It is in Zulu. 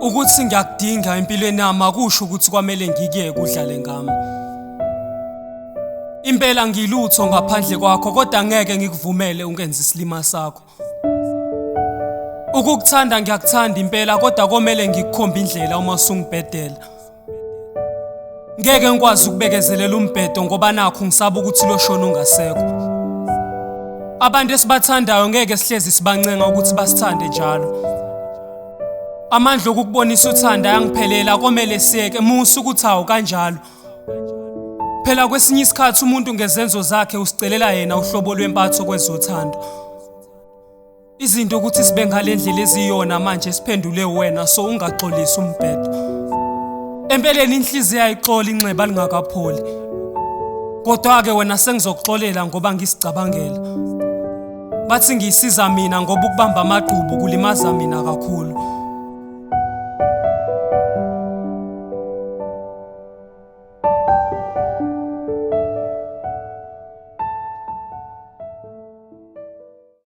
Ukuthi ngiyakdinga empilweni yami akusho ukuthi kwamele ngik'yeke udlale ngami. Impela angiylutho ngaphandle kwakho, kodwa ngeke ngikvumele ungenze isilima sakho. Ukukthanda ngiyakthanda impela, kodwa komele ngikukhomb indlela uma usungbhedela. Ngeke ngikwazi ukbekezelela umbhedo ngoba nakho ngisaba ukuthi loshona ungasekho. Abantu esibathandayo ngeke sihlezi sibancenga ukuthi basithande njalo. Amandl ukukubonisa uthando ayangphelela, komele siyeke musa ukuthi awu kanjalo. Phela kwesinye isikhathi umuntu ngezenzo zakhe usicelela yena uhlobo lwempatho kwezothando. Izinto ukuthi sibe ngalendlela eziy'yona manje siphendule wena, so ungaxolisi umbhedo. Empeleni inhliziyo ayixola inxeba lingakapholi. Kodwa-ke wena seng'zokukxolela ngoba ngisicabangela. Bathi ngiyisiza mina ngoba ukubamba amagqubu kulimaza mina kakhulu.